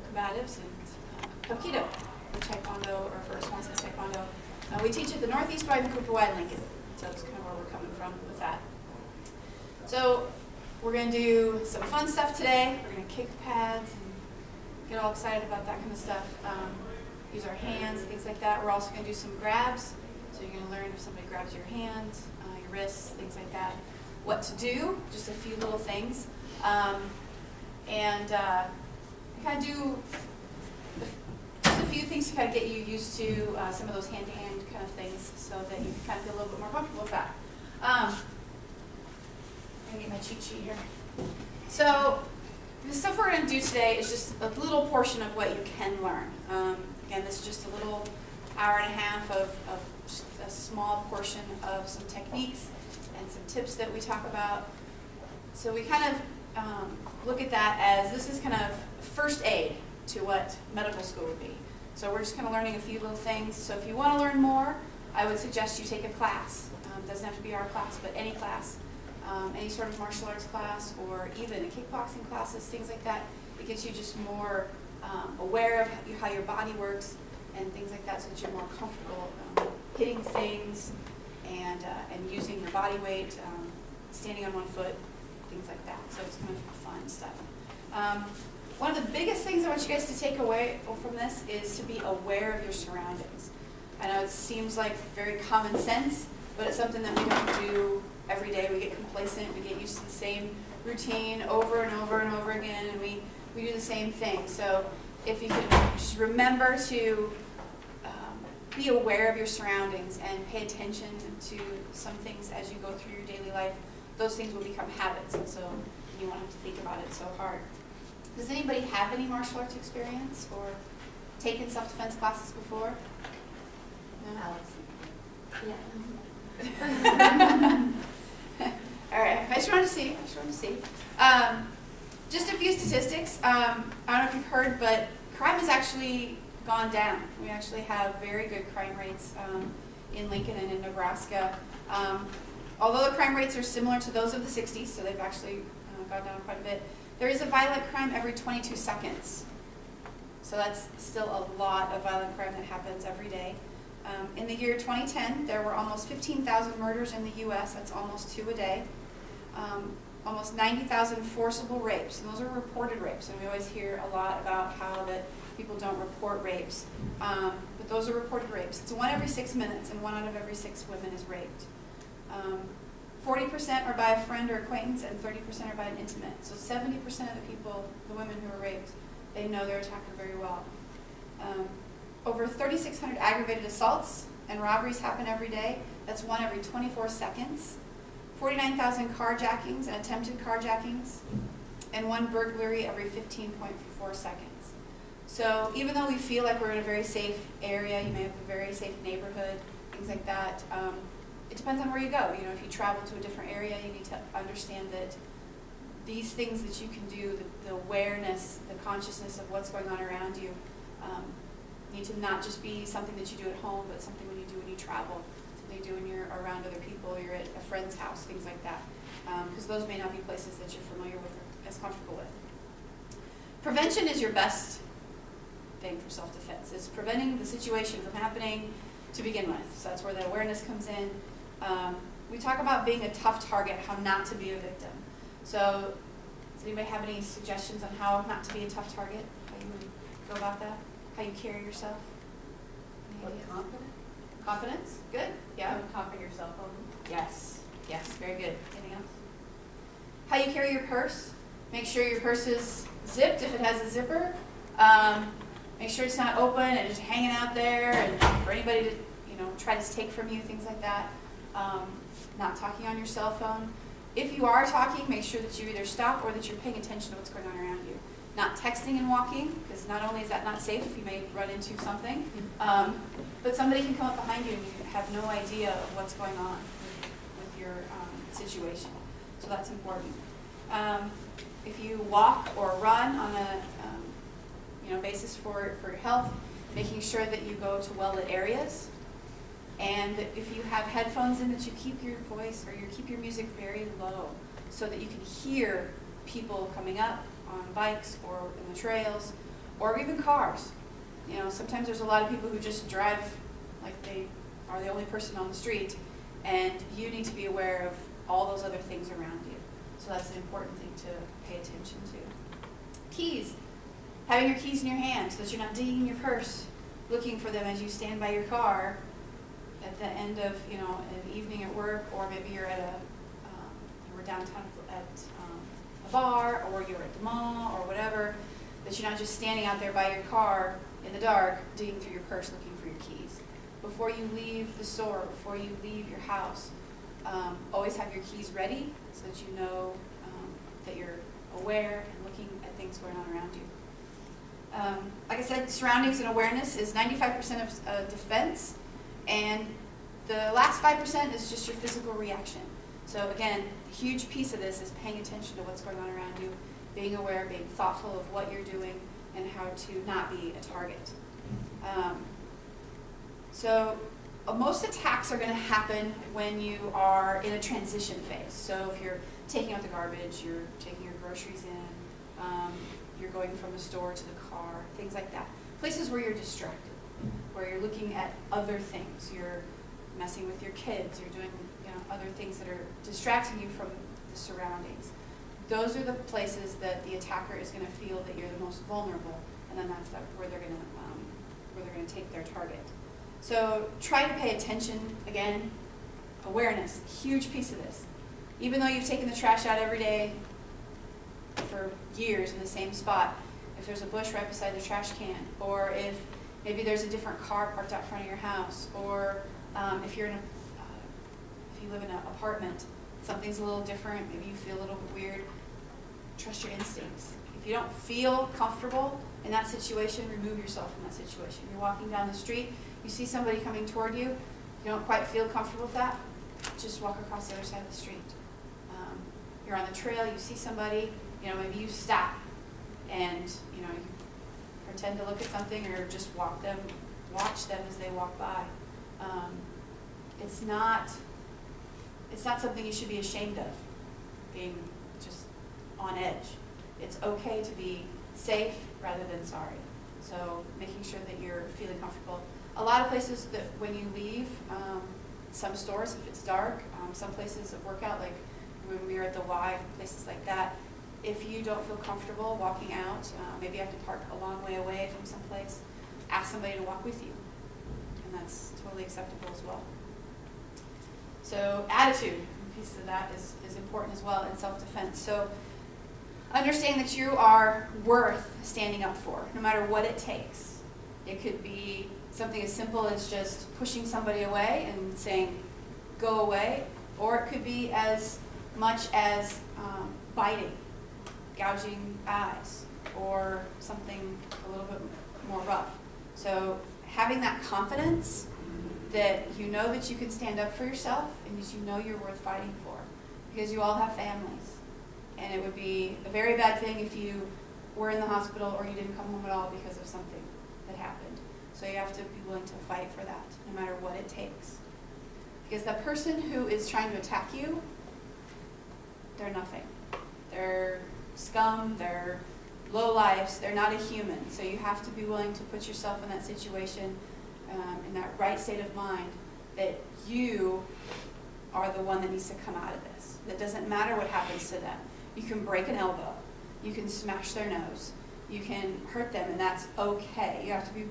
combatives and Aikido for Taekwondo, or for Swanson Taekwondo. We teach at the Northeast Y in Lincoln, so that's kind of where we're coming from with that. So we're going to do some fun stuff today. We're going to kick pads and get all excited about that kind of stuff. Use our hands, things like that. We're also going to do some grabs. So you're going to learn if somebody grabs your hands, your wrists, things like that. What to do, just a few little things. Kind of do just a few things to kind of get you used to some of those hand-to-hand kind of things so that you can kind of feel a little bit more comfortable with that. I'm going to get my cheat sheet here. So the stuff we're going to do today is just a little portion of what you can learn. Again, this is just a little hour and a half of just a small portion of some techniques and some tips that we talk about. So we kind of look at that as this is kind of first aid to what medical school would be. So we're just kind of learning a few little things. So if you want to learn more, I would suggest you take a class. It doesn't have to be our class, but any class. Any sort of martial arts class, or even a kickboxing classes, things like that. It gets you just more aware of how your body works and things like that, so that you're more comfortable hitting things and using your body weight, standing on one foot, things like that. So it's kind of fun stuff. One of the biggest things I want you guys to take away from this is to be aware of your surroundings. I know it seems like very common sense, but it's something that we don't do every day. We get complacent, we get used to the same routine over and over and over again, and we do the same thing. So if you can just remember to be aware of your surroundings and pay attention to some things as you go through your daily life, those things will become habits, and so you won't have to think about it so hard. Does anybody have any martial arts experience or taken self-defense classes before? No? Alex? Yeah. All right, I just wanted to see. Just a few statistics. I don't know if you've heard, but crime has actually gone down. We actually have very good crime rates in Lincoln and in Nebraska. Although the crime rates are similar to those of the 60s, so they've actually gone down quite a bit, there is a violent crime every 22 seconds. So that's still a lot of violent crime that happens every day. In the year 2010, there were almost 15,000 murders in the U.S. That's almost 2 a day. Almost 90,000 forcible rapes, and those are reported rapes. And we always hear a lot about how that people don't report rapes, but those are reported rapes. It's 1 every 6 minutes, and 1 out of every 6 women is raped. 40% are by a friend or acquaintance, and 30% are by an intimate. So 70% of the people, the women who are raped, they know their attacker very well. Over 3,600 aggravated assaults and robberies happen every day. That's 1 every 24 seconds. 49,000 carjackings and attempted carjackings, and 1 burglary every 15.4 seconds. So even though we feel like we're in a very safe area, you may have a very safe neighborhood, things like that, it depends on where you go. You know, if you travel to a different area, you need to understand that these things that you can do, the awareness, the consciousness of what's going on around you, need to not just be something that you do at home, but something when you do when you travel, something you do when you're around other people, you're at a friend's house, things like that. Because those may not be places that you're familiar with or as comfortable with. Prevention is your best thing for self-defense. It's preventing the situation from happening to begin with. So that's where the awareness comes in. We talk about being a tough target, how not to be a victim. So does anybody have any suggestions on how not to be a tough target? How you would go about that? How you carry yourself? Confidence? Confidence? Good. Yeah. Don't talk on your cell phone. Yes. Yes. Very good. Anything else? How you carry your purse? Make sure your purse is zipped if it has a zipper. Make sure it's not open and just hanging out there, and for anybody to try to take from you, things like that. Not talking on your cell phone. If you are talking, make sure that you either stop or that you're paying attention to what's going on around you. Not texting and walking, because not only is that not safe, you may run into something, but somebody can come up behind you and you have no idea of what's going on with your situation. So that's important. If you walk or run on a basis for your health, making sure that you go to well-lit areas. And if you have headphones in, that you keep your voice or you keep your music very low so that you can hear people coming up on bikes or in the trails, or even cars. You know, sometimes there's a lot of people who just drive like they are the only person on the street, and you need to be aware of all those other things around you. So that's an important thing to pay attention to. Keys. Having your keys in your hand so that you're not digging in your purse, looking for them as you stand by your car at the end of, you know, an evening at work, or maybe you're at we're downtown at a bar, or you're at the mall, or whatever, that you're not just standing out there by your car in the dark, digging through your purse looking for your keys. Before you leave the store, before you leave your house, always have your keys ready so that you know that you're aware and looking at things going on around you. Like I said, surroundings and awareness is 95% of defense, and the last 5% is just your physical reaction. So again, a huge piece of this is paying attention to what's going on around you, being aware, being thoughtful of what you're doing, and how to not be a target. Most attacks are going to happen when you are in a transition phase. So if you're taking out the garbage, you're taking your groceries in, you're going from the store to the car, things like that. Places where you're distracted, where you're looking at other things. You're messing with your kids, you're doing other things that are distracting you from the surroundings. Those are the places that the attacker is going to feel that you're the most vulnerable, and then that's where they're going to take their target. So try to pay attention. Again, awareness, huge piece of this. Even though you've taken the trash out every day for years in the same spot, if there's a bush right beside the trash can, or if maybe there's a different car parked out front of your house, or if you live in an apartment, something's a little different, maybe you feel a little bit weird, trust your instincts. If you don't feel comfortable in that situation, remove yourself from that situation. You're walking down the street, you see somebody coming toward you, you don't quite feel comfortable with that, just walk across the other side of the street. You're on the trail, you see somebody, maybe you stop and you pretend to look at something, or just watch them as they walk by. It's not something you should be ashamed of, being just on edge. It's okay to be safe rather than sorry. So making sure that you're feeling comfortable. A lot of places that when you leave, some stores, if it's dark, some places that work out, like when we were at the Y, places like that, if you don't feel comfortable walking out, maybe you have to park a long way away from some place, ask somebody to walk with you. And that's totally acceptable as well. So attitude, a piece of that is important as well in self-defense. So understand that you are worth standing up for, no matter what it takes. It could be something as simple as just pushing somebody away and saying, go away, or it could be as much as biting, gouging eyes, or something a little bit more rough. So having that confidence that you know that you can stand up for yourself and that you know you're worth fighting for, because you all have families. And it would be a very bad thing if you were in the hospital or you didn't come home at all because of something that happened. So you have to be willing to fight for that, no matter what it takes. Because the person who is trying to attack you, they're nothing. They're scum, they're lowlifes, they're not a human. So you have to be willing to put yourself in that situation, in that right state of mind, that you are the one that needs to come out of this. That doesn't matter what happens to them. You can break an elbow, you can smash their nose, you can hurt them, and that's okay. You have to be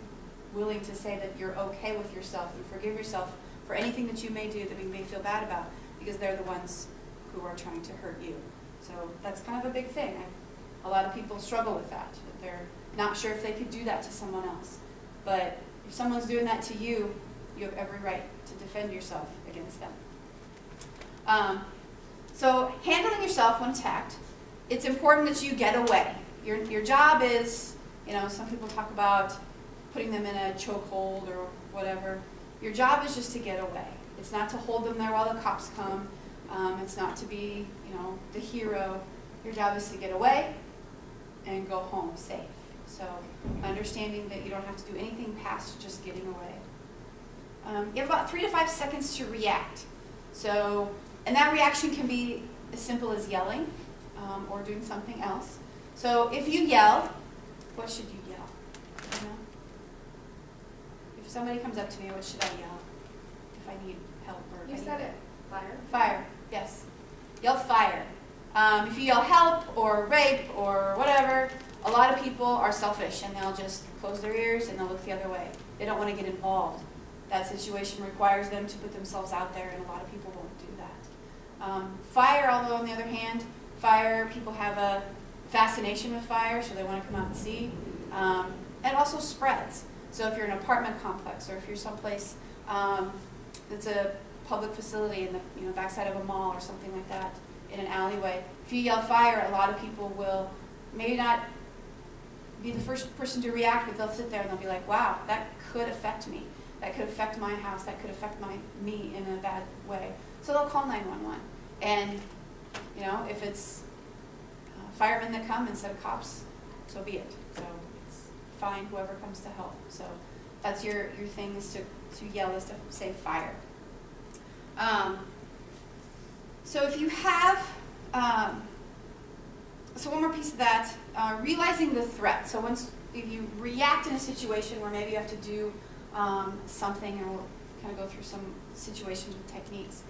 willing to say that you're okay with yourself and forgive yourself for anything that you may do that you may feel bad about, because they're the ones who are trying to hurt you. So that's kind of a big thing. A lot of people struggle with that. They're not sure if they could do that to someone else. But if someone's doing that to you, you have every right to defend yourself against them. So handling yourself when attacked, it's important that you get away. Your job is, some people talk about putting them in a chokehold or whatever. Your job is just to get away. It's not to hold them there while the cops come. It's not to be, the hero. Your job is to get away and go home safe. So understanding that you don't have to do anything past just getting away. You have about 3 to 5 seconds to react. So, and that reaction can be as simple as yelling or doing something else. So if you yell, what should you yell? if somebody comes up to me, what should I yell? If I need help or You said it. Fire. Fire, yes. Yell fire. If you yell help or rape or whatever, a lot of people are selfish and they'll just close their ears and they'll look the other way. They don't want to get involved. That situation requires them to put themselves out there, and a lot of people won't do that. Fire, although on the other hand, fire, people have a fascination with fire, so they want to come out and see. It also spreads. So if you're in an apartment complex, or if you're someplace that's a public facility in the backside of a mall or something like that, in an alleyway, if you yell fire, a lot of people will maybe not be the first person to react, but they'll sit there and they'll be like, wow, that could affect me. That could affect my house. That could affect me in a bad way. So they'll call 911. And if it's firemen that come instead of cops, so be it. So it's fine, whoever comes to help. So that's your thing, is to yell, is to say fire. So if you have, so one more piece of that, realizing the threat. So if you react in a situation where maybe you have to do something, and we'll kind of go through some situations with techniques,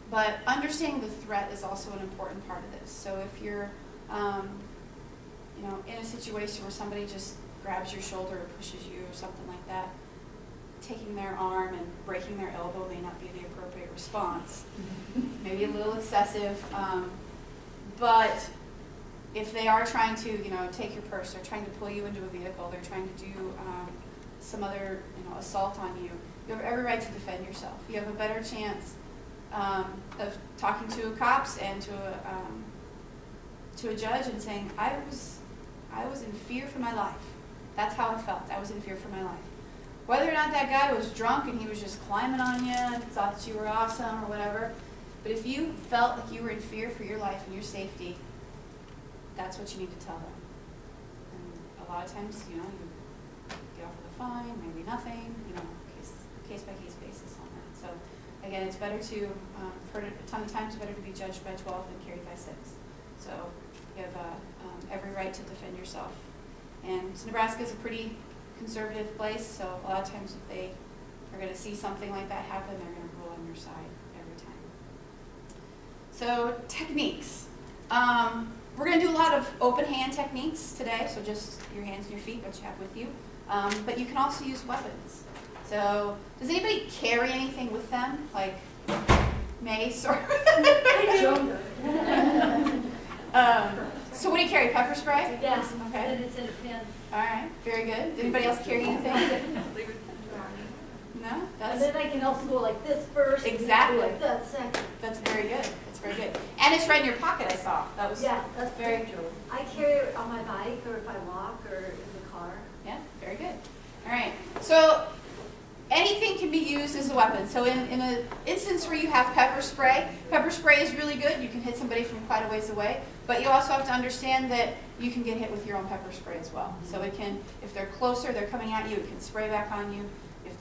but understanding the threat is also an important part of this. So if you're in a situation where somebody just grabs your shoulder or pushes you or something like that, taking their arm and breaking their elbow may not be the appropriate response. Maybe a little excessive, but if they are trying to take your purse, they're trying to pull you into a vehicle, they're trying to do some other assault on you, you have every right to defend yourself. You have a better chance of talking to cops and to a judge and saying, I was in fear for my life. That's how I felt. I was in fear for my life. Whether or not that guy was drunk and he was just climbing on you and thought that you were awesome or whatever, but if you felt like you were in fear for your life and your safety, that's what you need to tell them. And a lot of times, you get off with a fine, maybe nothing, case by case basis on that. So again, it's better to, I've heard it a ton of times, better to be judged by 12 than carried by 6. So you have every right to defend yourself. And Nebraska is a pretty conservative place, so a lot of times if they are going to see something like that happen, they're going to rule on your side every time. So techniques. We're going to do a lot of open hand techniques today, so just your hands and your feet, what you have with you. But you can also use weapons. So does anybody carry anything with them, like mace or? So what do you carry? Pepper spray? Yes. Okay. And it's in a pen. All right. Very good. Anybody else carry anything? No? And then I can also go like this first. Exactly. And like that second. That's very good. That's very good. And it's right in your pocket, I saw. That was that's very good. I carry it on my bike, or if I walk, or in the car. Yeah, very good. All right. So anything can be used as a weapon. So in an instance where you have pepper spray is really good. You can hit somebody from quite a ways away. But you also have to understand that you can get hit with your own pepper spray as well. So it can, if they're closer, they're coming at you, it can spray back on you. If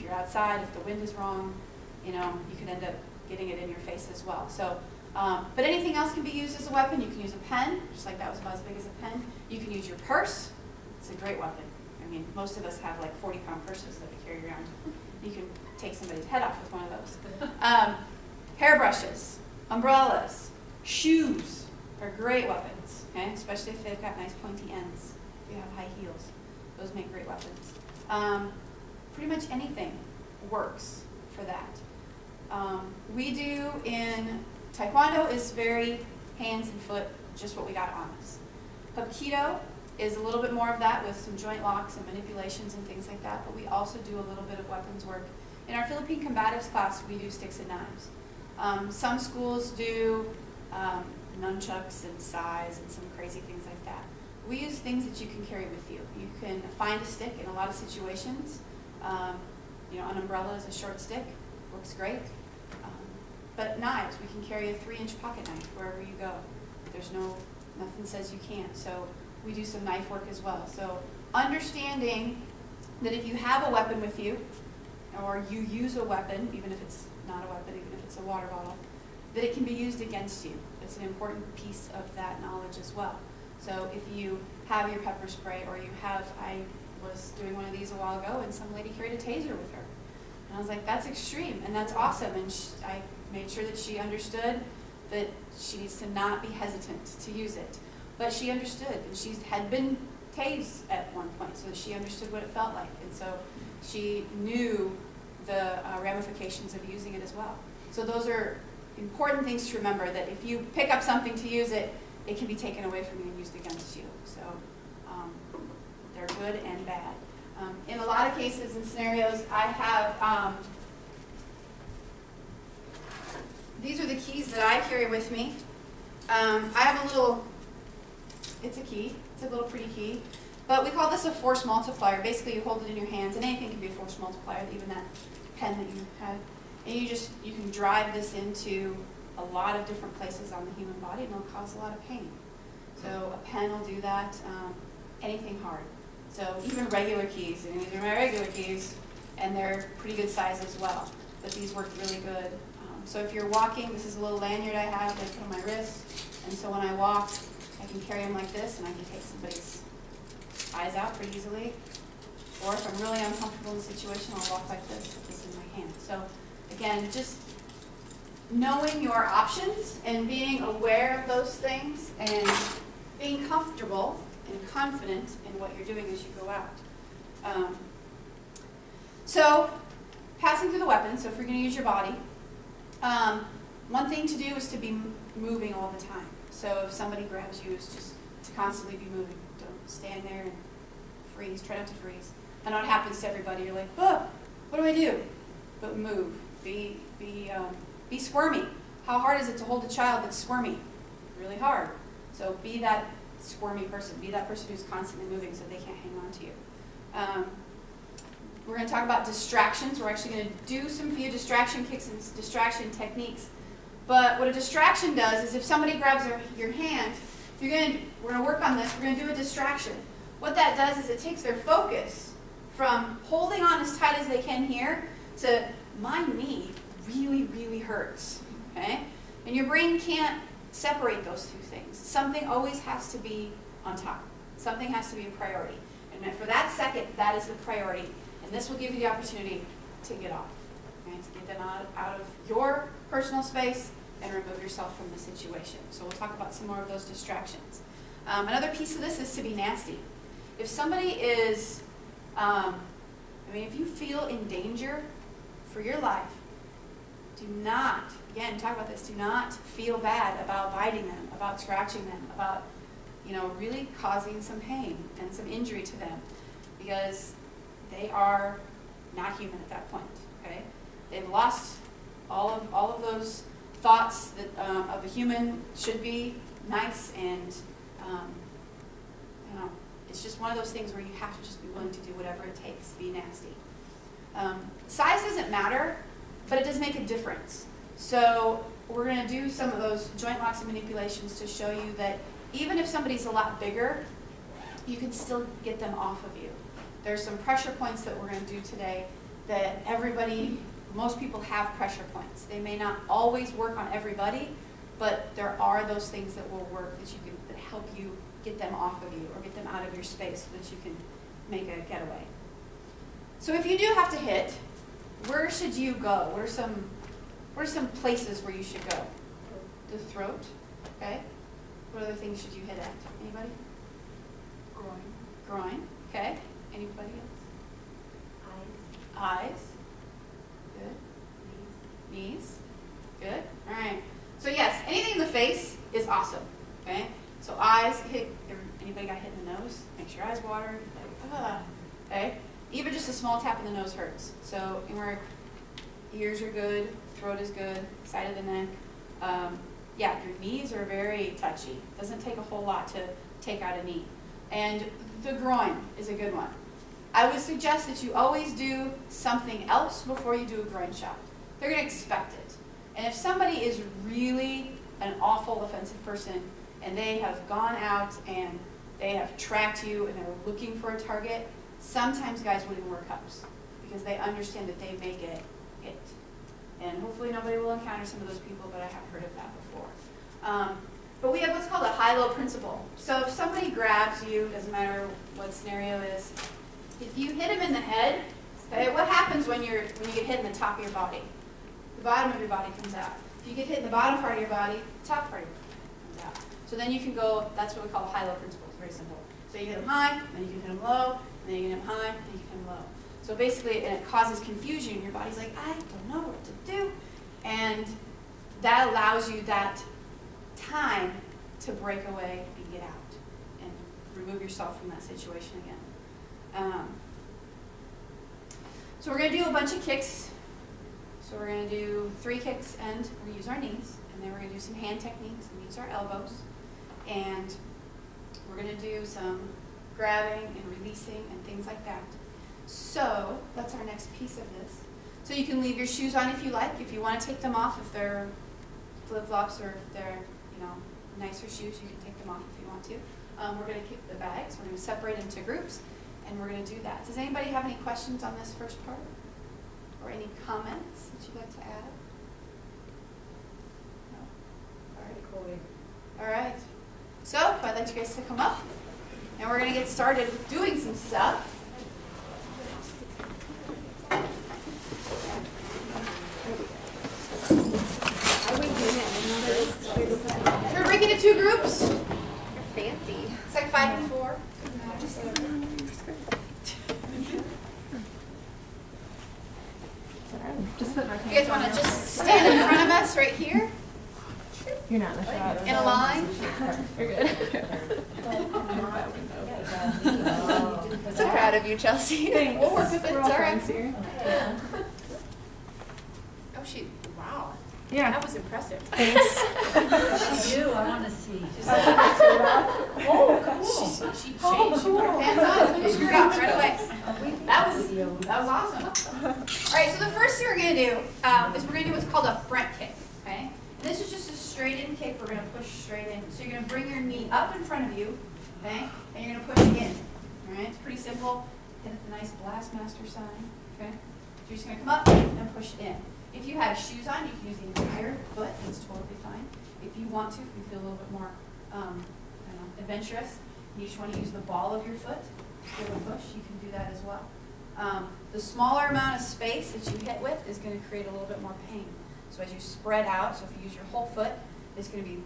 you're outside, if the wind is wrong, you can end up getting it in your face as well. So, but anything else can be used as a weapon. You can use a pen, just like that was about as big as a pen. You can use your purse. It's a great weapon. I mean, most of us have like 40-pound purses that we carry around. You can take somebody's head off with one of those. Hairbrushes, umbrellas, shoes are great weapons, okay? Especially if they've got nice pointy ends. If you have high heels, those make great weapons. Pretty much anything works for that. We do in Taekwondo is very hands and foot, just what we got on us. Hapkido is a little bit more of that with some joint locks and manipulations and things like that, but we also do a little bit of weapons work. In our Philippine Combatives class, we do sticks and knives. Some schools do nunchucks and sais and some crazy things like that. We use things that you can carry with you. You can find a stick in a lot of situations. An umbrella is a short stick, works great. But knives, we can carry a 3-inch pocket knife wherever you go. Nothing says you can't. So we do some knife work as well. So understanding that if you have a weapon with you, or you use a weapon, even if it's not a weapon, even if it's a water bottle, that it can be used against you. It's an important piece of that knowledge as well. So if you have your pepper spray, or you have, I was doing one of these a while ago, and some lady carried a taser with her. And I was like, that's extreme, and that's awesome. And I made sure that she understood that she needs to not be hesitant to use it. But she understood, and she had been tased at one point, so she understood what it felt like. And so she knew the ramifications of using it as well. So those are important things to remember, that if you pick up something to use it, it can be taken away from you and used against you. So they're good and bad. In a lot of cases and scenarios, I have, these are the keys that I carry with me. I have a little, it's a key, it's a little pretty key, but we call this a force multiplier. Basically, you hold it in your hands, and anything can be a force multiplier, even that pen that you had. And you can drive this into a lot of different places on the human body, and it'll cause a lot of pain. So a pen will do that, anything hard. So even regular keys, and these are my regular keys, and they're pretty good size as well. But these work really good. So if you're walking, this is a little lanyard I have that I put on my wrist, and so when I walk, I can carry them like this, and I can take somebody's eyes out pretty easily. Or if I'm really uncomfortable in a situation, I'll walk like this with this in my hand. So again, just knowing your options and being aware of those things and being comfortable and confident in what you're doing as you go out. So passing through the weapon, so if you're going to use your body, one thing to do is to be moving all the time. So if somebody grabs you, it's just to constantly be moving. Don't stand there and freeze. Try not to freeze. I know it happens to everybody. You're like, oh, what do I do? But move. Be squirmy. How hard is it to hold a child that's squirmy? Really hard. So be that squirmy person. Be that person who's constantly moving so they can't hang on to you. We're going to talk about distractions. We're actually going to do some few distraction kicks and distraction techniques. But what a distraction does is if somebody grabs your hand, we're going to work on this. We're going to do a distraction. What that does is it takes their focus from holding on as tight as they can here to my knee really, really hurts. Okay? And your brain can't separate those two things. Something always has to be on top. Something has to be a priority. And for that second, that is the priority. And this will give you the opportunity to get off. Okay? To get them out of your personal space and remove yourself from the situation. So we'll talk about some more of those distractions. Another piece of this is to be nasty. If somebody is, if you feel in danger for your life, do not, again, talk about this, do not feel bad about biting them, about scratching them, about, really causing some pain and some injury to them, because they are not human at that point, okay? They've lost all of those thoughts that of a human should be nice, and it's just one of those things where you have to just be willing to do whatever it takes to be nasty. Size doesn't matter, but it does make a difference. So we're going to do some of those joint locks and manipulations to show you that even if somebody's a lot bigger, you can still get them off of you. There's some pressure points that we're going to do today that most people have pressure points. They may not always work on everybody, but there are those things that will work that help you get them off of you or get them out of your space so that you can make a getaway. So if you do have to hit, where should you go? What are some places where you should go? The throat, okay? What other things should you hit at? Anybody? Groin, okay. Anybody else? Eyes. Good. Knees. Good. All right. So yes, anything in the face is awesome, okay? So eyes, anybody got hit in the nose? Make sure your eyes water. Okay? Even just a small tap in the nose hurts. So ears are good, throat is good, side of the neck. Yeah, your knees are very touchy. Doesn't take a whole lot to take out a knee. And the groin is a good one. I would suggest that you always do something else before you do a groin shot. They're going to expect it. And if somebody is really an awful offensive person and they have gone out and they have tracked you and they're looking for a target, sometimes guys will even wear cups because they understand that they may get hit. And hopefully nobody will encounter some of those people, but I have heard of that before. But we have what's called a high-low principle. So if somebody grabs you, doesn't matter what scenario it is, If you hit him in the head, okay, what happens when you get hit in the top of your body? The bottom of your body comes out. If you get hit in the bottom part of your body, the top part of your body comes out. So then you can go, that's what we call a high-low principle. It's very simple. So you hit him high, then you can hit him low, and then you hit him high, and you can hit him low. So basically, and it causes confusion. Your body's like, I don't know what to do. And that allows you that time to break away and get out and remove yourself from that situation again. So we're going to do a bunch of kicks. So we're going to do 3 kicks and we're going to use our knees. And then we're going to do some hand techniques and use our elbows. And we're going to do some grabbing and releasing and things like that. So that's our next piece of this. So you can leave your shoes on if you like. If you want to take them off, if they're flip-flops or if they're, you know, nicer shoes, you can take them off if you want to. We're going to kick the bags. We're going to separate into groups, and we're going to do that. Does anybody have any questions on this first part? Or any comments that you'd like to add? No? All right, cool. All right. So I'd like you guys to come up, and we're going to get started with doing some stuff. We're breaking into 2 groups. You're fancy. It's like 5 and 4. Just put my You guys want to just stand in front of us right here You're not in the shot. in a line? You're good. I'm so proud of you, Chelsea. Thanks. We'll work with it. We're It's all all right. friends here. Oh, wow. Yeah. That was impressive. Thanks. You, I want to see. Oh, cool. She put her hands on, put your skirt off right away. That was awesome. All right, so the first thing we're going to do is we're going to do what's called a front kick. Okay? And this is just a straight in kick. We're going to push straight in. So you're going to bring your knee up in front of you, okay? And you're going to push it in. All right? It's pretty simple. Hit the nice Blastmaster sign. Okay? So you're just going to come up and push it in. If you have shoes on, you can use the entire foot. That's totally fine. If you want to, if you feel a little bit more I don't know, adventurous, you just want to use the ball of your foot to give a push, you can do that as well. The smaller amount of space that you hit with is going to create a little bit more pain. So as you spread out, so if you use your whole foot, it's going to be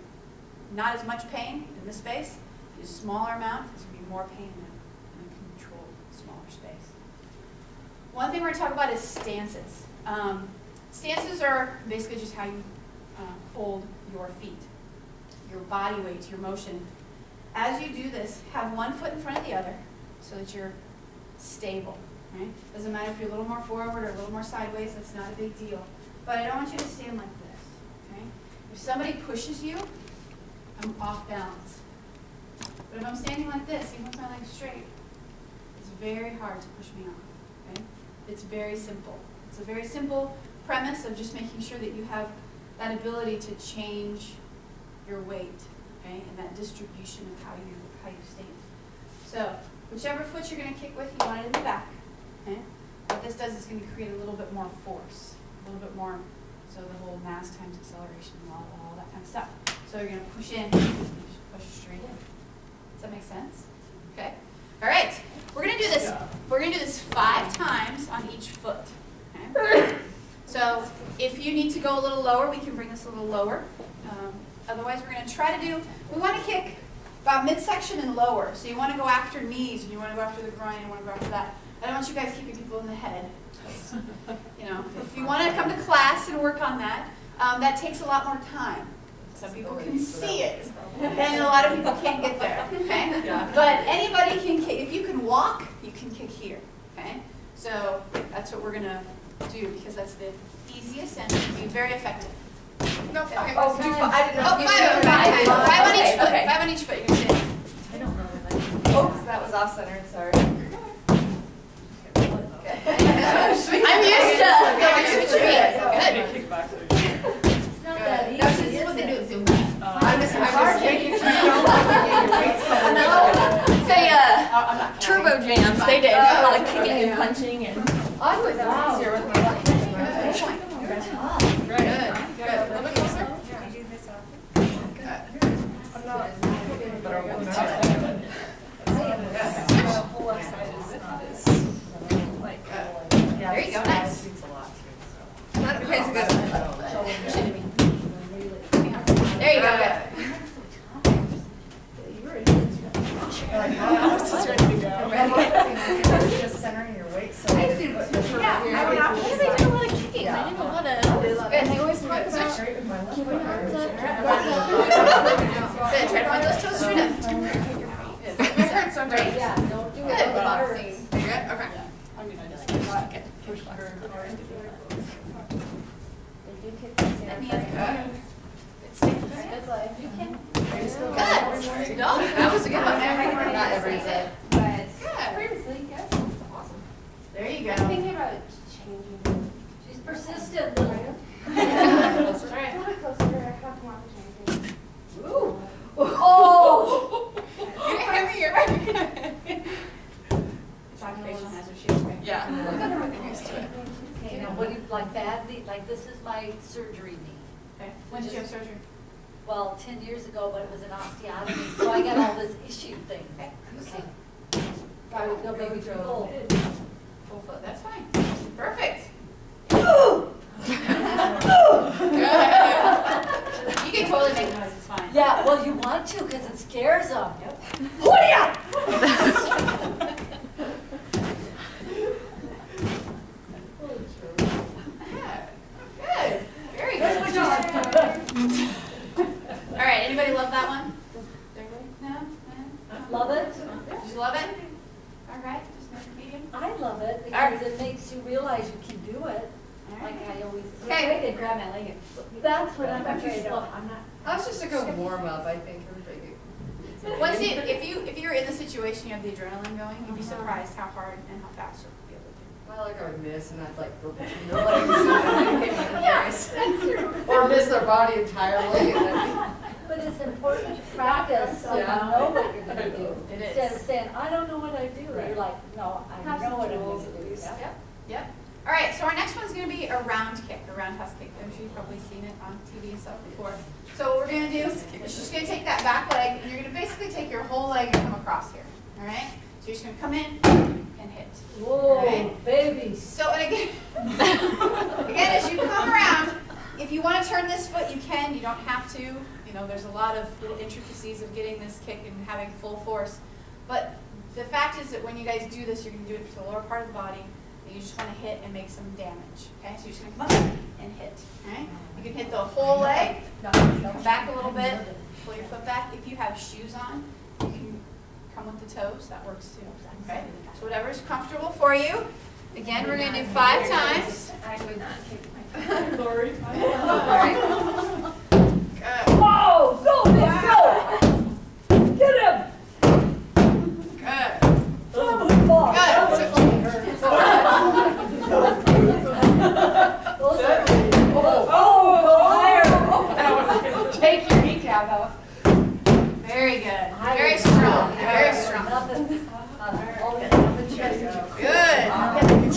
not as much pain in this space. If you use a smaller amount, it's going to be more pain in a controlled, smaller space. One thing we're going to talk about is stances. Stances are basically just how you hold your feet, your body weight, your motion. As you do this, have one foot in front of the other so that you're stable. Right? Doesn't matter if you're a little more forward or a little more sideways, that's not a big deal. But I don't want you to stand like this. Okay? If somebody pushes you, I'm off balance. But if I'm standing like this, even with my legs straight, it's very hard to push me off. Okay? It's very simple. It's a very simple premise of just making sure that you have that ability to change your weight, okay, and that distribution of how you stand. So whichever foot you're going to kick with, you want it in the back. Okay? What this does is going to create a little bit more force, a little bit more, so the whole mass times acceleration and all that kind of stuff. So you're going to push in, push straight in. Does that make sense? Okay. All right. We're going to do this. We're going to do this 5 times on each foot. Okay? So if you need to go a little lower, we can bring this a little lower. Otherwise, we're going to try to do, we want to kick about midsection and lower. So you want to go after knees, and you want to go after the groin, and you want to go after that. I don't want you guys kicking people in the head. You know, if you want to come to class and work on that, that takes a lot more time. Some people can see it, and a lot of people can't get there. Okay? But anybody can kick. If you can walk, you can kick here. Okay? So that's what we're going to do because that's the easiest and be very effective. No, okay. Oh, I didn't know. 5 on each foot. Okay. 5 on each foot. You're sitting. I don't know. Oops, that was off centered. Sorry. I'm used to. Good. It's not that easy. This is what they do at Zumba. I'm just making Say, turbo jams. They did a lot of kicking and punching and. I was easier with my life. Good. Good. A little bit closer. Good. You can. Good. No, that was a good one. Not every day. Good. Previously, yes. Awesome. There you I'm go. thinking about changing. She's persistent, little. That's right. A little bit closer. I have to want to change it. Ooh. Oh! You're heavier. It's occupational hazard. She's great. Yeah. I'm used to it. Okay, now what do you, like badly, like this is my surgery knee. Okay. When did you have surgery? Well, 10 years ago, but it was an osteotomy, so I got all this issue thing. Okay. I would go baby full. Full foot. That's fine. Perfect. Good. You can totally make noise. It's fine. Yeah, well, you want to because it scares them. Yep. What are ya? Good. Very good. All right. Anybody love that one? No? No? Love it? Did you love it? All right. Just make it medium. I love it All because it makes you realize you can do it. Like I always Okay. They grab my leg. That's what I'm afraid afraid of. of. I'm not. That's just a good warm up, I think. Once you, if you're in the situation, you have the adrenaline going, you'd be surprised how hard and how fast you'll be able to do. Well, like I would miss and I'd like go between their legs and hit me in the face. Or miss their body entirely. And then, But it's important to practice so you Yeah. know what you're going to do. It is. Instead of saying, I don't know what I do. Right. You're like, no, I Have know some what I'm tools going at to do. least. Yeah. Yep. All right, so our next one's going to be a round kick, a roundhouse kick. I'm sure you've probably seen it on TV and stuff before. So what we're going to do is you're just going to take that back leg, and you're going to basically take your whole leg and come across here. All right? So you're just going to come in and hit. Whoa, Right. baby. So, and again, again, as you come around, if you want to turn this foot, you can. You don't have to. You know, there's a lot of little intricacies of getting this kick and having full force. But the fact is that when you guys do this, you're going to do it to the lower part of the body. And you just want to hit and make some damage. Okay, so you're just going to come up and hit. All right? You can hit the whole leg, come back a little bit, pull your foot back. If you have shoes on, you can come with the toes. That works too. Okay? So whatever's comfortable for you. Again, we're going to do 5 times. I would not kick my Lori. All right. Good. Whoa, go, Nick, go. Get him. Good. Oh, my God. Good. Those are, oh, go higher. Take your kneecap out. Very good. Very strong. Very strong. Nothing. All the Good.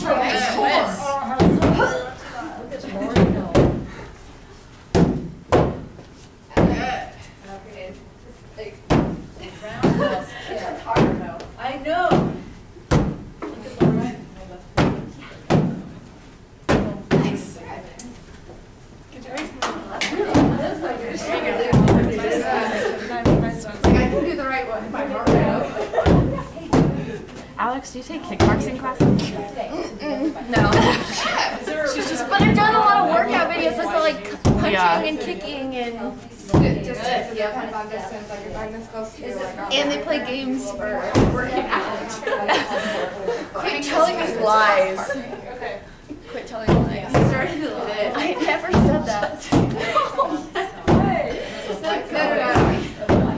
Nice twist. Look at Lori, no. Good. okay, it's like, Roundhouse kick. it's harder though. I know. Look at Lori. Nice. I can do the right one. My heart rate up. Alex, do you take kickboxing classes? No. She's just, but I've done a lot of workout videos that's like punching and kicking and Distance, yeah, hands-on distance, like if I'm this close to you, like, and they play games for working out. Quit telling us lies. Okay. Quit telling lies. I never said that.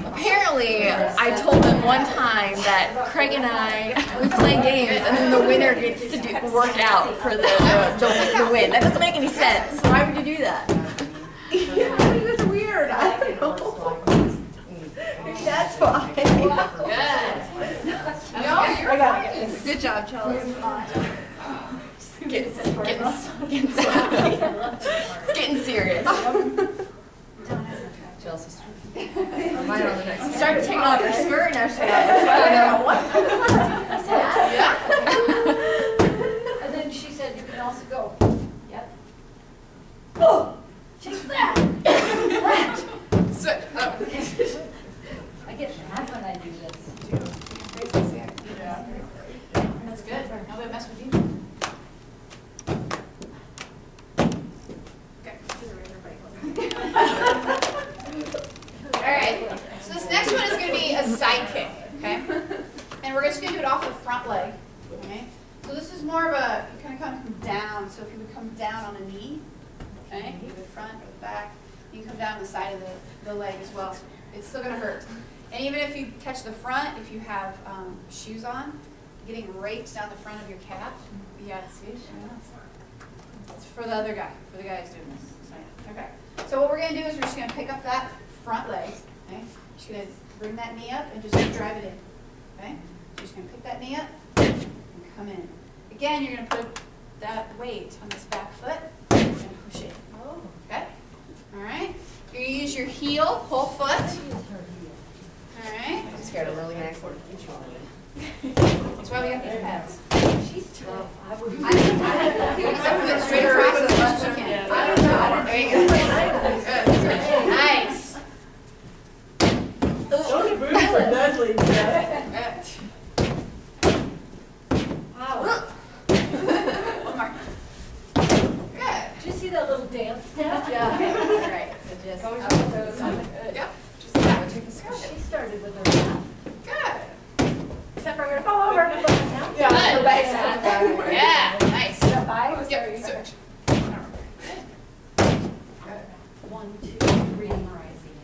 Apparently, I told them one time that Craig and I, we play games and then the winner gets to work out for the win. That doesn't make any sense. Why would you do that? Yeah, you guys are weird. I don't know. That's why. Good. No, you're fine. Good job, Chelsea. It's getting serious. Chelsea's. Mine on the next. Start taking off your skirt now. And then she said, you can also go. Yep. Oh, she's that. Sit up. I get mad when I do this. That's good. Nobody mess with you. Okay. All right. So this next one is going to be a side kick. Okay. And we're just going to do it off the front leg. Okay. So this is more of a, you kind of come down. So if you would come down on a knee, Okay? Either the front or the back. You can come down the side of the leg as well. It's still going to hurt. And even if you touch the front, if you have shoes on, getting raked down the front of your calf. Yeah, see? It's for the other guy, for the guy who's doing this. Okay. So what we're going to do is we're just going to pick up that front leg. Okay? Just going to bring that knee up and just drive it in. Okay? You're just going to pick that knee up and come in. Again, you're going to put that weight on this back foot and push it. Okay? All right? You're going to use your heel, whole foot. All right? I'm scared of really next one. That's why we got these pads. She's tough. I would. Keep that foot straight across as much as you can. There you go. Good. Nice. Those boots are deadly. Good. Wow. One more. Good. Did you see that little dance step? Yeah. All right. So just Go up. with those. Yep. Just that. She started with her lap. Good. Except for I'm going to fall over. Yeah. the back's Good. Yeah. Nice. Yep. Yep. Switch. Good. 1, 2, 3, rising.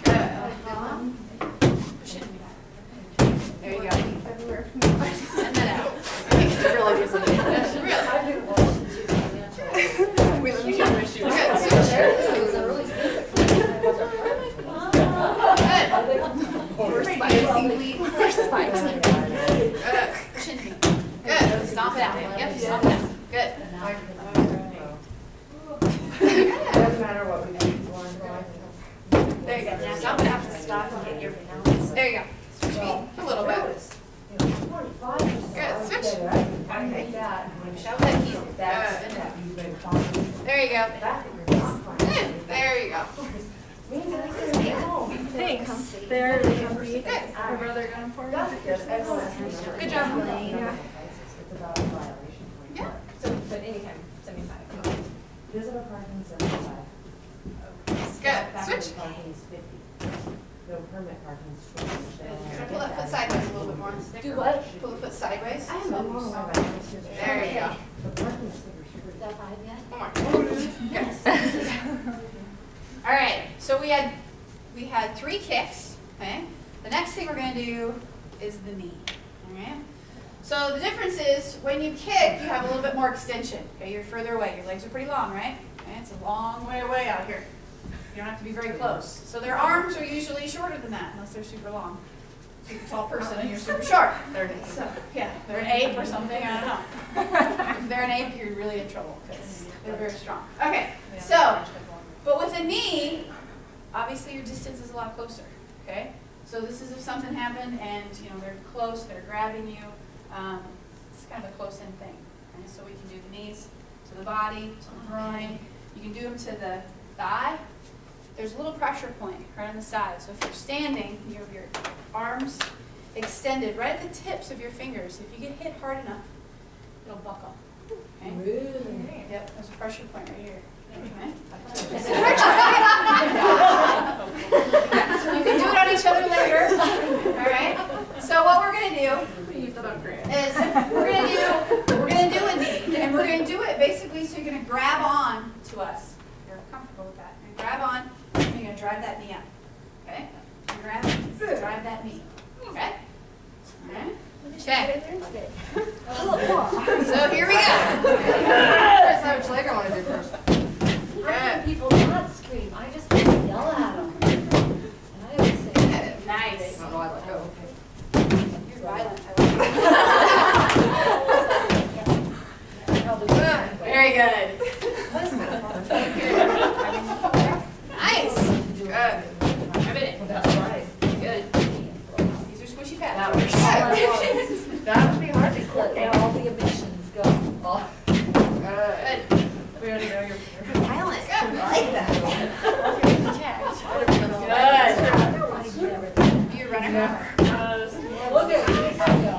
Good. Push it. There you go. And then out. It really isn't. Really. I've been watching you financial. Wait, let me show my shoes. Good. Switch. We're spikes. Good. Push it. Good. Stomp it out. Yep. Stomp it out. Good. Doesn't matter what we do. There you go. Now stomp it out. Stop and get your balance. There you go. Switch feet a little bit. Good. Switch. Shove that heel. Good. There you go. Good. There you go. Thanks. They're comfy. Good. My brother got them for me. Good job. Yeah. Yeah. But anytime, 75. Visitor parking 75. Good. Switch. Parking is 50. No permit parking is 20. Should I pull that foot sideways a little bit more? Do what? Pull the foot sideways. There There you go. The parking stickers should Is that 5 yet? One more. Good. All right. So we had 3 kicks. Okay. The next thing we're going to do is the knee. All right. So the difference is when you kick, you have a little bit more extension. Okay. You're further away. Your legs are pretty long, right? Okay. It's a long way away out here. You don't have to be very close. So their arms are usually shorter than that, unless they're super long. Super tall person and you're super short. So yeah, they're an ape or something. I don't know. If they're an ape, you're really in trouble because they're very strong. Okay. So, but with a knee, obviously your distance is a lot closer. Okay. So this is if something happened and they're close, they're grabbing you. It's kind of a close-in thing. Okay? So we can do the knees to the body, to the groin. You can do them to the thigh. There's a little pressure point right on the side. So if you're standing, you have your arms extended right at the tips of your fingers. If you get hit hard enough, it'll buckle. Okay? Really? Yep, there's a pressure point right here. Okay? You can do it on each other later. All right? So what we're going to do is we're going to do a knee. And we're going to do it basically so you're going to grab on to us. You're comfortable with that. You're going to grab on. You're going to drive that knee up. Okay? Grab, drive that knee. Okay? All right? Okay. So here we go. Which leg I want to do first? I think people not scream. I just yell at them. And I always say, Good. Nice. I don't know, I let go. You're violent. probably Very good. Nice. Good. Rub it in. That's right. Good. These are squishy pads. That would be hard. That would be hard to let click. all the emissions go. Good. We already know you're Violent. Good. I like that. Good. Be a runner. Look at Lisa go.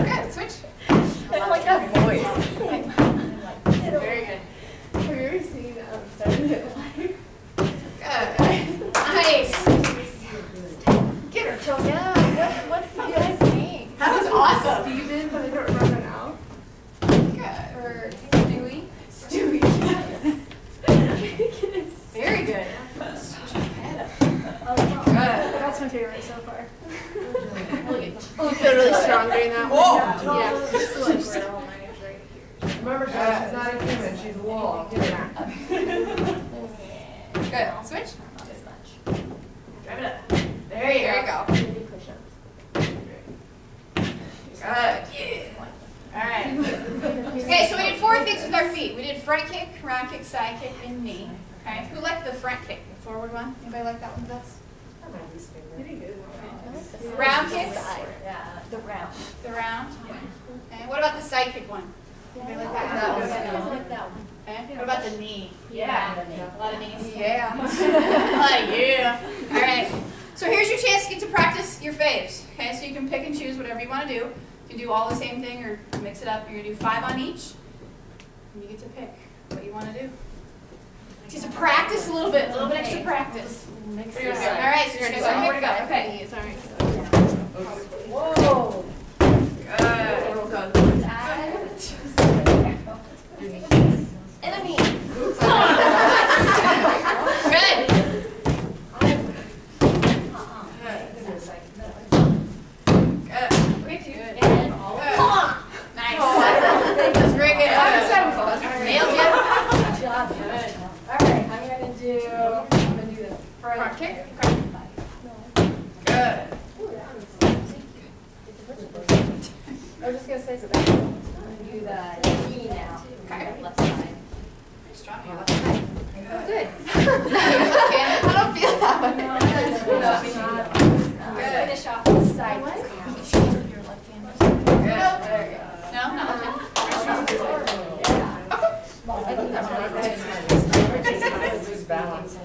Good. Switch. It's like that voice. Very good. Have you ever seen Saturday Night Live? Good. Nice. Get her, Chelsea. Yeah. What's the guy's name? That was awesome. Steven, but I don't remember now. Good. You feel really strong doing that one. Yeah. Remember, guys, she's not a human, she's a wall. Give her that. Good. Switch. Drive it up. There you go. Good. All right. Okay, so we did 4 things with our feet. We did front kick, round kick, side kick, and knee. Okay. Who liked the front kick, the forward one? Anybody like that one best? Round kick. Yeah, the round. The round. Okay. What about the side kick one? Anybody like that? I like that one. Okay. What about the knee? Yeah. A lot of knees. Yeah. Like, yeah. All right. So here's your chance to get to practice your faves. Okay, so you can pick and choose whatever you want to do. You can do all the same thing or mix it up. You're going to do 5 on each. And you get to pick what you want to do. Just to practice a little bit extra practice. All right, so you're going to go. Where to go? Okay. Whoa. Enemy. Good. Nice. That's very good. Nailed it. Good job. Good. All right, I'm gonna do the Front kick. Good. I was just gonna say something. I'm gonna do the knee now. Okay. Left side. Pretty strong. Your left side. Good. I don't feel that one. Good. Finish off the side. Good. There you go. No, not left hand. Just balance.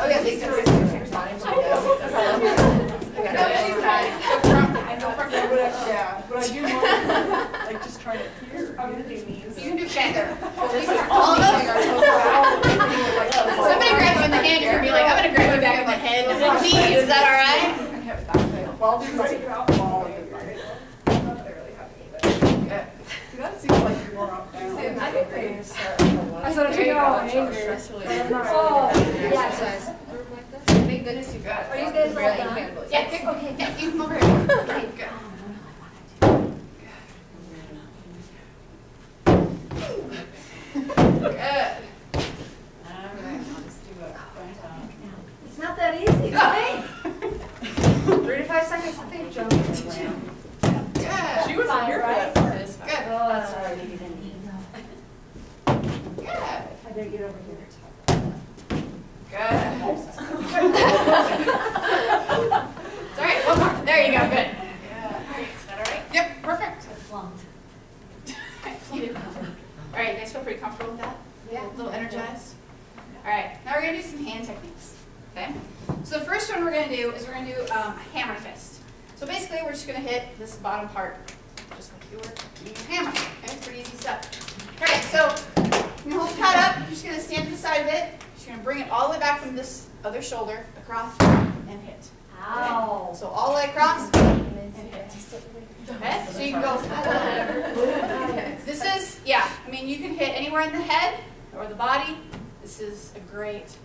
Okay, these are But I do more, like just try to hear. I'm gonna do knees. You can do feather. All of them. Somebody grab you in the hand, you're gonna be like, I'm gonna grab you back in the head. Is that all right? Well, I'll do my ball and Good. that seems like you're more up down. I think they start I said there you go. Thank goodness you got it. Are you guys all done? Yeah, good. Okay, yeah, you come over here. Okay, good. Good. It's not that easy, right? 3 to 5 seconds to think, Joe. Good. She wasn't here for that part. Good. Oh, that's right. Good. I better get over here. Good. It's all right. One more. There you go. Good. Is that all right? Yep. Perfect. Flunked. All right. You guys feel pretty comfortable with that? Yeah. A little energized? All right. Now we're going to do some hand techniques. Okay? So the first one we're going to do is we're going to do a hammer fist. So basically we're just going to hit this bottom part just like you were hitting a hammer. Okay? It's pretty easy stuff. All right. So you hold the pad up. You're just going to stand to the side of it. You're going to bring it all the way back from this other shoulder across and hit. Ow. So all the way across and hit. Okay? So you can go. This is, yeah, I mean, you can hit anywhere in the head or the body. This is a great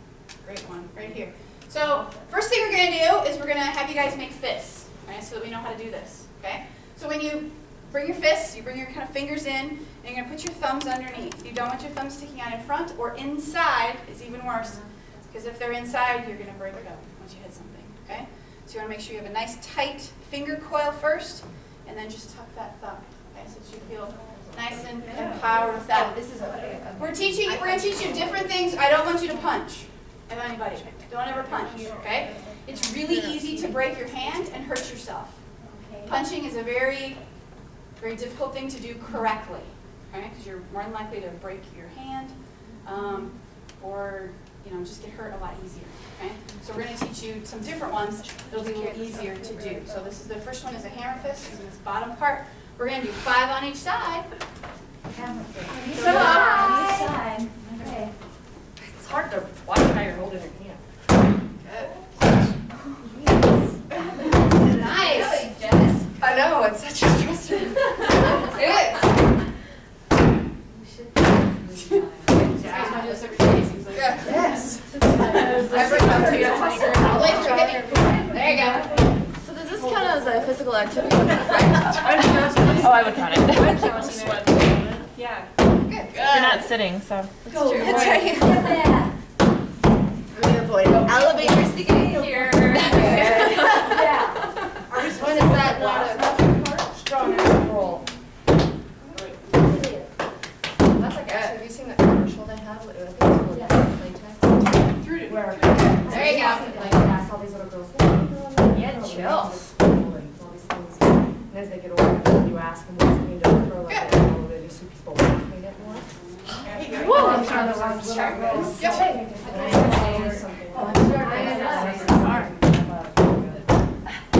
one right here. So first thing we're going to do is we're going to have you guys make fists, right? So that we know how to do this, okay? So when you bring your fists, you bring your kind of fingers in, and you're going to put your thumbs underneath. You don't want your thumbs sticking out in front or inside is even worse, because if they're inside, you're going to break it up once you hit something, okay? So you want to make sure you have a nice tight finger coil first, and then just tuck that thumb, okay? So that you feel nice and empowered with that. This is We're going to teach you different things. I don't want you to punch at anybody. Don't ever punch, okay? It's really easy to break your hand and hurt yourself. Punching is a very, very difficult thing to do correctly, okay? Because you're more than likely to break your hand or just get hurt a lot easier, okay? So we're going to teach you some different ones that'll be a little easier to do. So this is the first one is a hammer fist, is in this bottom part. We're going to do 5 on each side. Hammer fist. On each On side. each side. Okay. It's hard to watch how you're holding your hand. Nice. I know, it's such a stressor. It is. Yes. I bring them together. There you go. So does this count as as a physical activity with a friend. Oh, I would count it. Yeah. Good. You're not sitting, so. That's right. Yeah. Elevators to get here. Yeah. When is that last strong as a roll? That's like, actually, have you seen that commercial they have? I think it's called Playtex. Where, There you go. like, ask all these little girls, what are you doing? Yeah, chill. All these things. And as they get older, you ask them what's going to do for like, they so people want to get more. Whoa. I'm trying to run circles. Yep.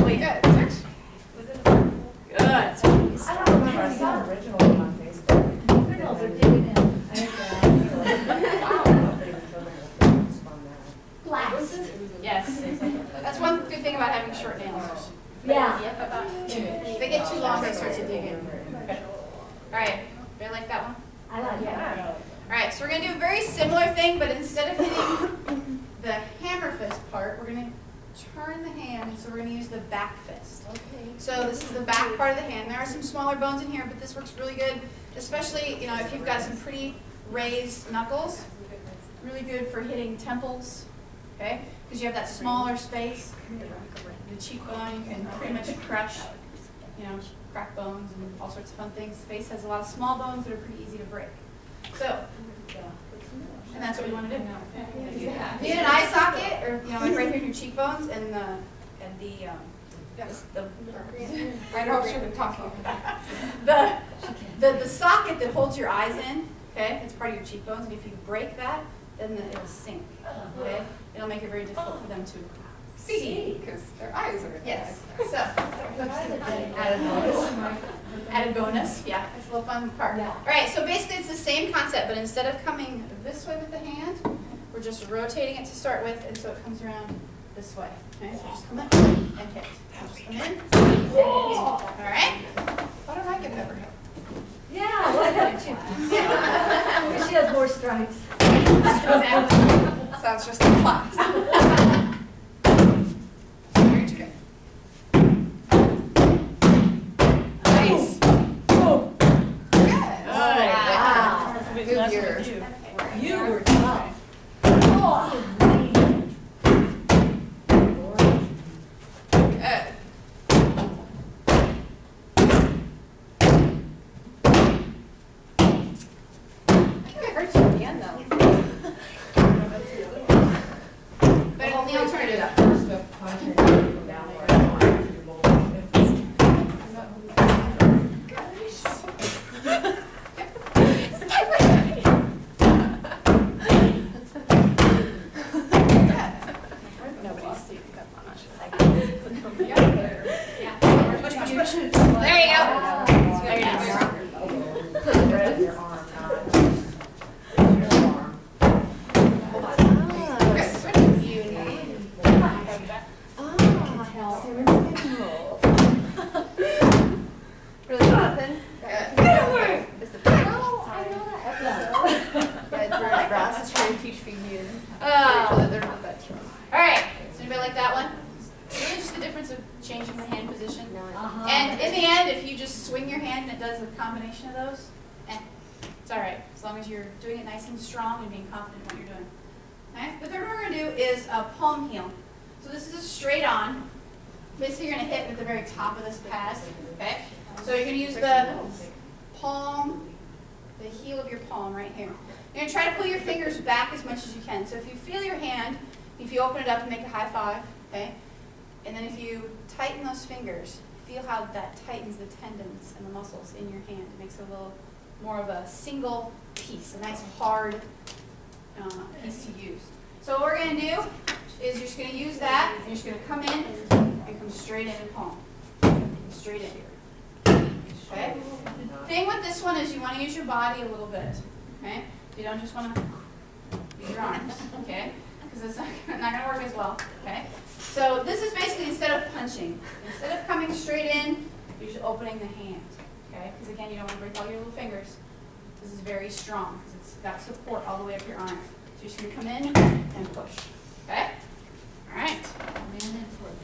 Wait, good. Good. I don't remember, I saw an original one on Facebook. Criminals are digging in. Blast. Yes. That's one good thing about having short nails. Yeah. If they get too long, they start to dig in. All right. Do you like that one? I like that. All right. So we're going to do a very similar thing, but instead of hitting the hammer fist part, we're going to turn the hand, so we're going to use the back fist. Okay. So this is the back part of the hand. There are some smaller bones in here, but this works really good, especially if you've got some pretty raised knuckles. Really good for hitting temples, okay? Because you have that smaller space. The cheekbone, you can pretty much crush, crack bones and all sorts of fun things. The face has a lot of small bones that are pretty easy to break. So, and that's what we want to do. You need an eye socket, or like right here in your cheekbones, and the I know what you're talking about. The socket that holds your eyes in, okay, it's part of your cheekbones, and if you break that, then it'll sink. Okay, it'll make it very difficult for them to see because their eyes are in. Yes. So added bonus. Yeah, it's a little fun part. Yeah. All right. So basically, it's the same concept, but instead of coming this way with the hand, we're just rotating it to start with, and so it comes around this way. Okay. So just come in and hit. Just come in. And hit. All right. Why don't I get better help? Yeah, why don't you? She has more strikes. Sounds just like class. Here you go. Nice. Good. Wow. Good year. You were tough. Oh, Good. I think I hurt you at the end, though. But the alternative. Push. There you go. There you go. Your arm, not your arm. Really nothing. Grass is trying to teach feet in. They're not that strong. All right. Does anybody like that one? It's really just the difference of changing the hand position. And in the end, if you just swing your hand and it does a combination of those, it's all right. As long as you're doing it nice and strong and being confident in what you're doing. Okay? The third one we're going to do is a palm heel. So this is a straight on. Basically, you're going to hit at the very top of this pad. Okay? So you're going to use the palm, the heel of your palm right here. You're going to try to pull your fingers back as much as you can. So if you feel your hand, if you open it up and make a high five, okay? And then if you tighten those fingers, feel how that tightens the tendons and the muscles in your hand. It makes it a little more of a single piece, a nice hard piece to use. So what we're going to do is you're just going to use that, and you're just going to come in and come straight in and palm. Straight in. Okay? Thing with this one is you want to use your body a little bit. Okay? You don't just want to use your arms. Okay? Because it's not going to work as well. Okay? So this is basically instead of punching. Instead of coming straight in, you're just opening the hand. Okay? Because again, you don't want to break all your little fingers. This is very strong because it's got support all the way up your arm. So you're just going to come in and push. Okay? All right. man and push.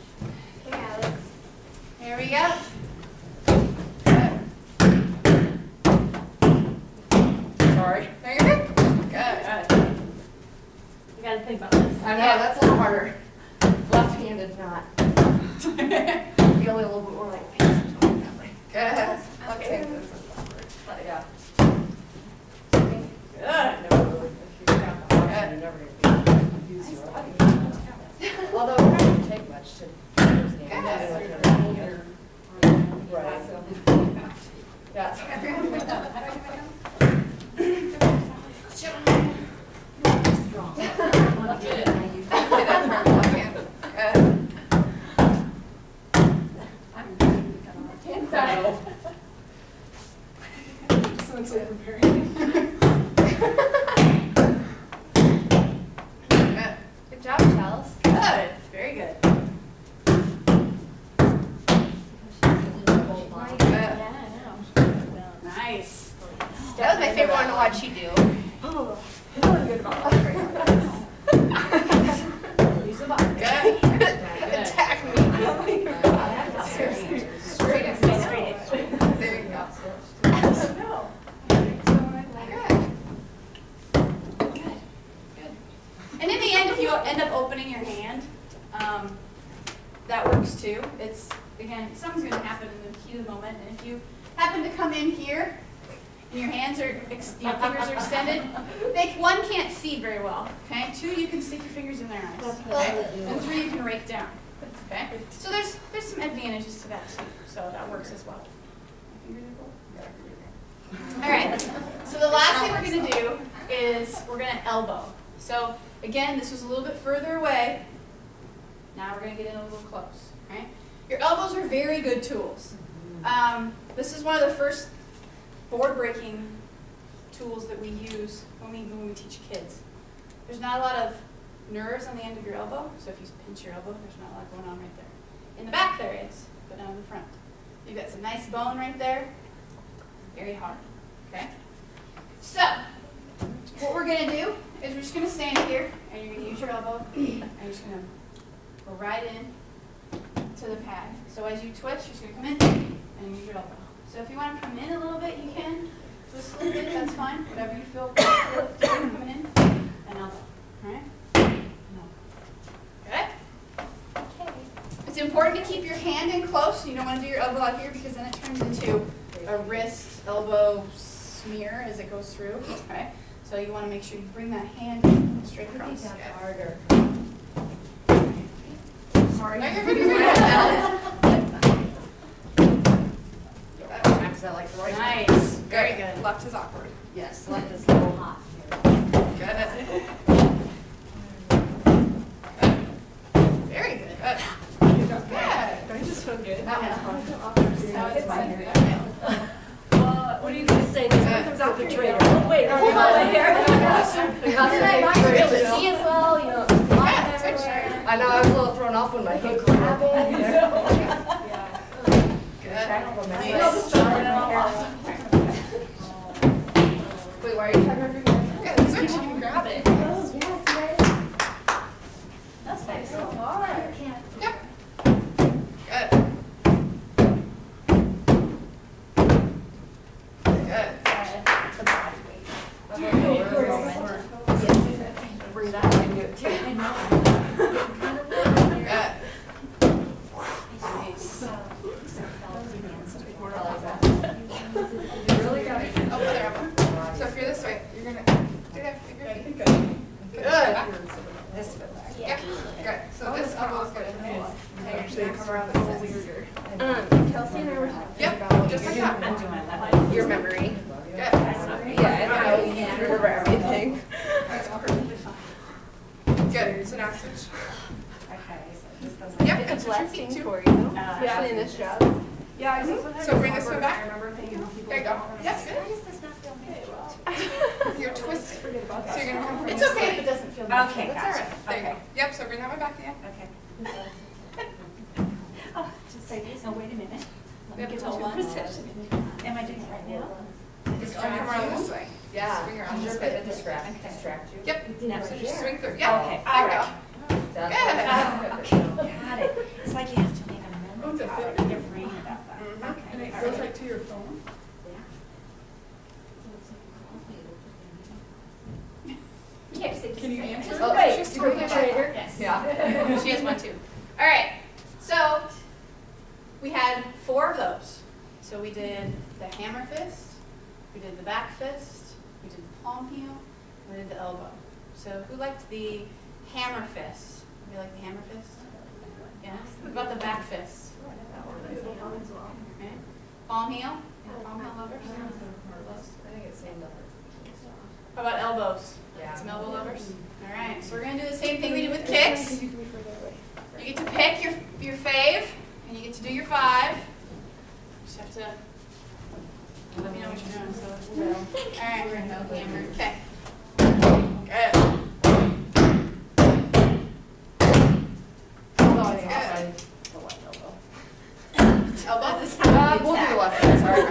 Hey, Alex. Hey, There we go. Sorry. There you're good. Good. You gotta think about this. I know, that's a little harder. Left-handed, not. Feeling a little bit more like peace. Good. Okay. Okay. Yeah. Good. Although it doesn't take much to understand. Right. Yeah. That's hard to look at. Good. Sounds so preparing. Good job, Chels. Good. Very good. Nice. That was my favorite one to watch you do. Good. Attack me. Straight up. There you go. Good. And in the end, if you end up opening your hand, that works too. It's, again, something's going to happen in the heat of the moment. And if you happen to come in here, and your hands are, your fingers are extended, one can't see very well. Okay. 2, you can stick your fingers in their eyes. Okay. And 3, you can rake down. Okay. So there's some advantages to that too. So that works as well. All right. So the last thing we're going to do is we're going to elbow. So again, this was a little bit further away. Now we're going to get in a little close. Right. Your elbows are very good tools. This is one of the first board breaking tools that we use when we teach kids. There's not a lot of nerves on the end of your elbow, so if you pinch your elbow, there's not a lot going on right there. In the back there is, but not in the front. You've got some nice bone right there. Very hard. Okay? So, what we're going to do is we're just going to stand here, and you're going to use your elbow, and you're just going to go right in to the pad. So as you twitch, you're just going to come in and use your elbow. So if you want to come in a little bit, you can. Twist a little bit, that's fine. Whatever you feel coming in. And elbow. Alright? Okay? It's important to keep your hand in close. You don't want to do your elbow out here because then it turns into a wrist, elbow smear as it goes through. Okay? So you want to make sure you bring that hand straight across. Harder. Sorry. No, you're good. Like the right Nice. Very good. Left is awkward. Yes, left is a little hot. Good. Very good. Good. Good. Don't you just feel good? That was fun. Now it's my turn. What are you going to say? This one comes out the traitor. Oh, wait, hold on here. You're able to see as well, you know. Yeah, it's good. I know, I was a little thrown off when my head grabbed it. Wait, why are you talking about your hand? Yeah, search, you can grab it. That's like so hard. Yep. Good. Good. The body weight. Bring that and do it too. Good. Really got it. Oh, other elbow. So if you're this way, you're gonna do that with your feet. Good. This way. Yeah. Good. So this elbow is good. Actually, come around the whole weirder. Kelsey and I were talking Yep. about Just like that. your memory. Good. Yeah, and how you remember everything. That's perfectly fine. Good. So now switch. Yep. And switch your feet too. Especially in this job. Yeah, I think sometimes So bring this one back. I remember thinking people. There you go. Yes. Why does this not feel natural? You're twisted. So you're gonna come from It's this okay way. if it doesn't feel Okay, natural. that's all right. There you go. Yep. So bring that one back again. Okay. Oh, just say this. Oh, wait a minute. We have Get to hold to on. position. Am I doing it right now? Just come around this way. Yeah. Swing around Sure, this but way. it distract you. Yep. Now, So just swing through. Yep. Okay, There all you go. right. That's Good. Oh, okay, got it. It's like you have to make a mental Oh, note the of every 4 of those. So we did the hammer fist, we did the back fist, we did the palm heel, we did the elbow. So who liked the hammer fist? You like the hammer fist? Yeah. What about the back fist? Okay. Palm heel? Palm heel lovers? I think it's same numbers. How about elbows? Yeah. Some elbow lovers? All right, so we're going to do the same thing we did with kicks. You get to pick your fave, and you get to do your 5. Just have to let me know what you're doing. So, all right, we're going to go hammer. Okay. Good. Although I think I'll find the left elbow. Elbow? We'll do the left hand, sorry.